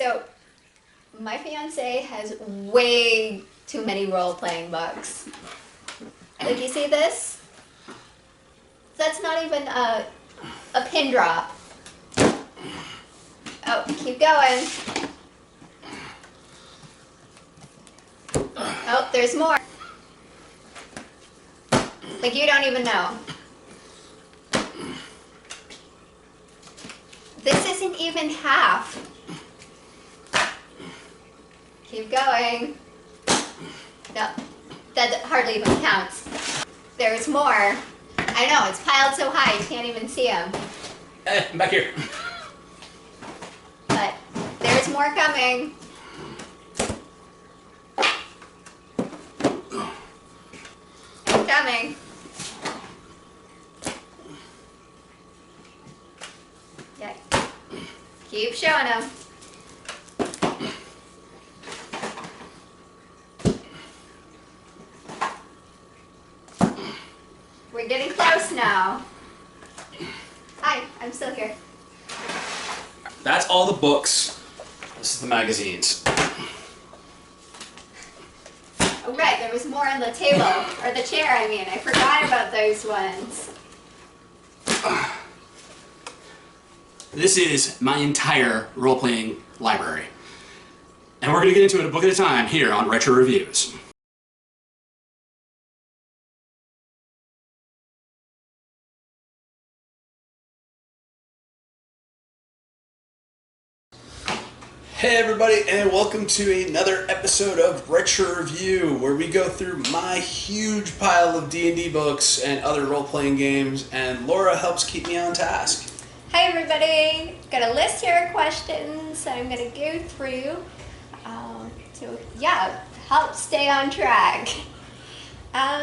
So, my fiance has way too many role-playing books. Like, you see this? That's not even a pin drop. Oh, keep going. Oh, there's more. Like, you don't even know. This isn't even half. Keep going. No, that hardly even counts. There's more. I know, it's piled so high you can't even see them. Hey, I'm back here. But there's more coming. It's coming. Yeah. Keep showing them. We're getting close now. Hi, I'm still here. That's all the books. This is the magazines. Oh right, there was more on the table, or the chair I mean. I forgot about those ones. This is my entire role-playing library. And we're going to get into it a book at a time here on Retro Reviews. Hey everybody, and welcome to another episode of Retro Review, where we go through my huge pile of D&D books and other role-playing games, and Laura helps keep me on task. Hi everybody! Got a list here of questions that I'm going to go through to help stay on track.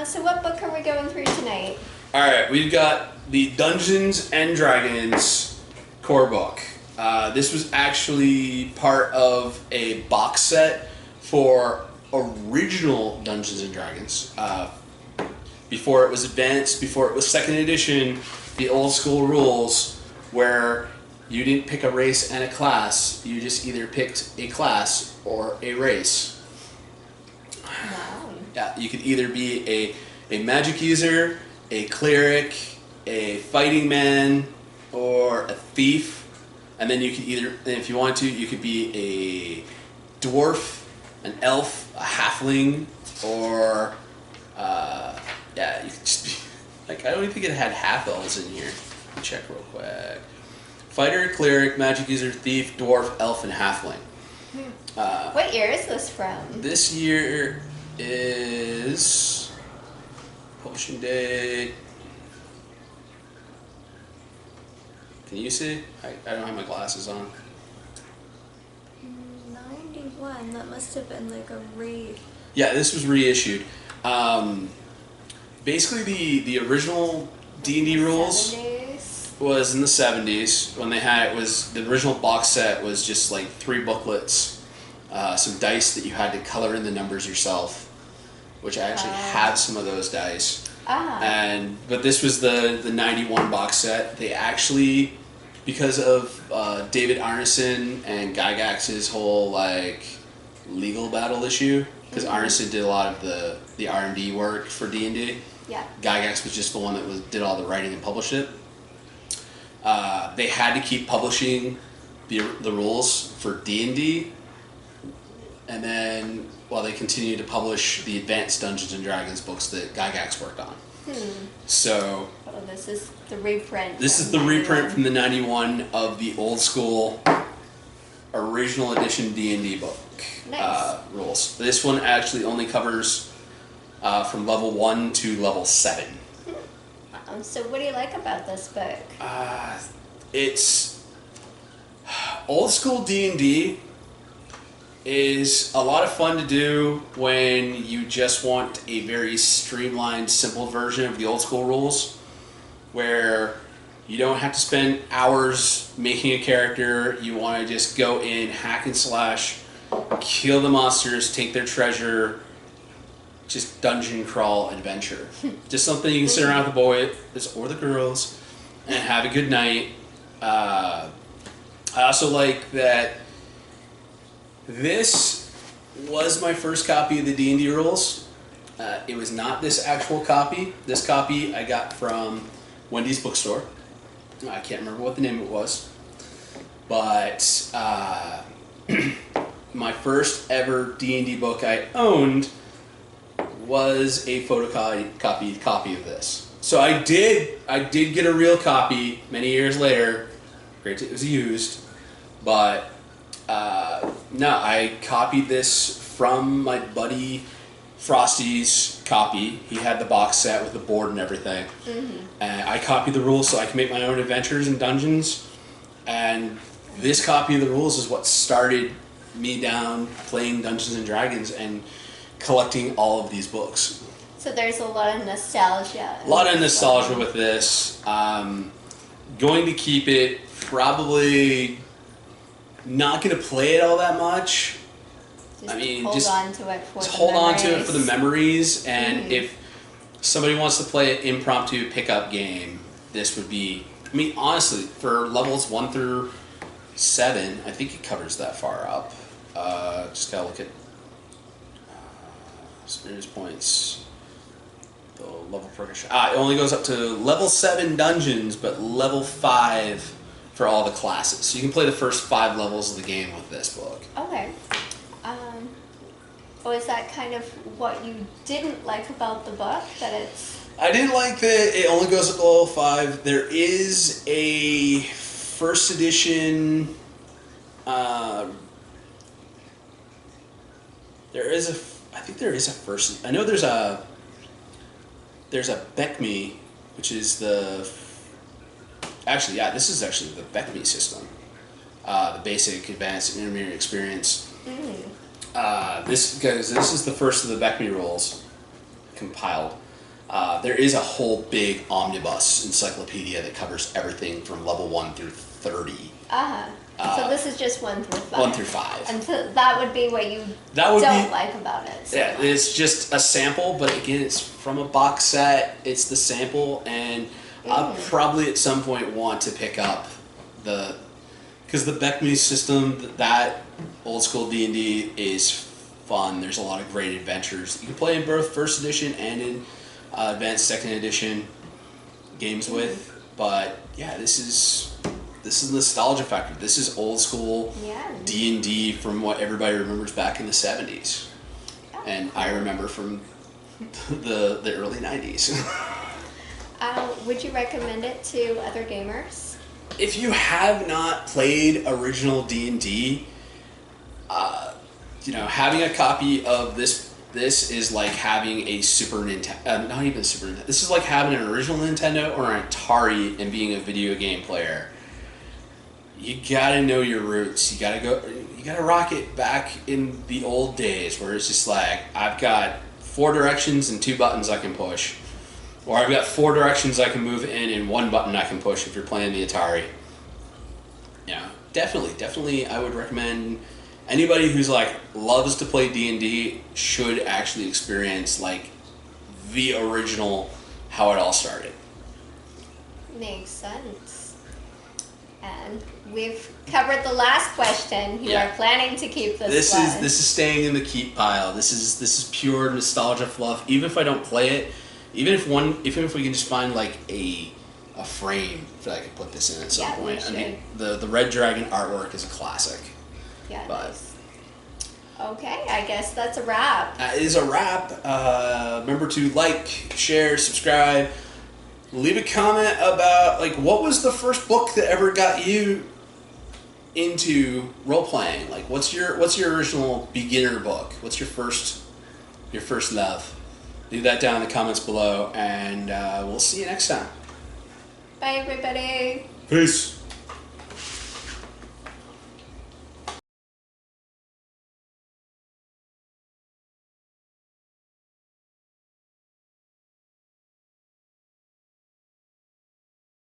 So what book are we going through tonight? Alright, we've got the Dungeons and Dragons core book. This was actually part of a box set for original Dungeons and Dragons. Before it was advanced, before it was second edition, the old school rules where you didn't pick a race and a class, you just either picked a class or a race. Wow. Yeah, you could either be a magic user, a cleric, a fighting man, or a thief. And then you could either, if you wanted to, you could be a dwarf, an elf, a halfling, or, you could just be, like, I don't even think it had half-elves in here. Let me check real quick. Fighter, cleric, magic user, thief, dwarf, elf, and halfling. What year is this from? This year is publishing date. Can you see? I don't have my glasses on. 91, that must have been like a Yeah, this was reissued. Basically, the original D&D rules 70s. was in the 70s when they had the original box set was just like 3 booklets, some dice that you had to color in the numbers yourself, which I actually have some of those dice. But this was the 91 box set. They actually, because of David Arneson and Gygax's whole like legal battle issue, because Arneson did a lot of the R&D work for D&D. Yeah. Gygax was just the one that did all the writing and published it. They had to keep publishing the rules for D&D, and then they continued to publish the advanced Dungeons and Dragons books that Gygax worked on. So this is the reprint. This is the reprint from the 91 of the old school original edition D&D book. Nice. Rules. This one actually only covers from level 1 to level 7. So what do you like about this book? It's old school D&D is a lot of fun to do when you just want a very streamlined, simple version of the old school rules, where you don't have to spend hours making a character. You want to just go in, hack and slash, kill the monsters, take their treasure, just dungeon crawl adventure. Just something you can sit around with the boys or the girls and have a good night. I also like that This was my first copy of the D&D rules. It was not this actual copy. This copy I got from Wendy's bookstore. I can't remember what the name of it was. But my first ever D&D book I owned was a photocopied copy of this. So I did get a real copy many years later. Great, it was used, but no, I copied this from my buddy Frosty's copy. He had the box set with the board and everything. Mm-hmm. And I copied the rules so I can make my own adventures in dungeons. And this copy of the rules is what started me down playing Dungeons and Dragons and collecting all of these books. So there's a lot of nostalgia. A lot of nostalgia with this. Going to keep it, probably not going to play it all that much. Just hold on to it for hold on to it for the memories, and if somebody wants to play an impromptu pickup game, this would be, honestly, for levels 1 through 7, I think it covers that far up. Just gotta look at experience points. The level progression. It only goes up to level 7 dungeons, but level 5 for all the classes. So you can play the first 5 levels of the game with this book. Okay. Is that kind of what you didn't like about the book? That it's... I didn't like that it only goes up to level 5. There is a first edition... I think there is a first... I know there's a BECMI, which is the... Actually, yeah, this is actually the BECMI system. The basic, advanced, and intermediate experience. Mm. This is the first of the BECMI rules compiled. There is a whole big omnibus encyclopedia that covers everything from level 1 through 30. So this is just 1 through 5. 1 through 5. And so that would be what you don't like about it. So yeah, it's just a sample, but again, it's from a box set. It's the sample, and I'll probably at some point want to pick up because the BECMI system, that old school D&D is fun. There's a lot of great adventures. You can play in both first edition and in advanced second edition games with. But yeah, this is nostalgia factor. This is old school D&D from what everybody remembers back in the 70s. And I remember from the early 90s. Would you recommend it to other gamers? If you have not played original D&D, having a copy of this is like having a Super Nintendo, not even Super Nintendo. This is like having an original Nintendo or an Atari and being a video game player. You gotta know your roots. You gotta rock it back in the old days where it's just like, I've got 4 directions and 2 buttons I can push. Or I've got 4 directions I can move in and 1 button I can push if you're playing the Atari. Yeah, definitely I would recommend anybody who's like loves to play D&D should actually experience like the original, how it all started. Makes sense. And we've covered the last question. You are planning to keep this one. This is staying in the keep pile. This is pure nostalgia fluff. Even if I don't play it, even if we can just find like a frame that I could put this in at some point. I mean, the Red Dragon artwork is a classic. Yeah. But nice. Okay, I guess that's a wrap. That is a wrap. Remember to like, share, subscribe. Leave a comment about like what was the first book that ever got you into role playing? Like what's your original beginner book? What's your first love? Leave that down in the comments below, and we'll see you next time. Bye, everybody. Peace.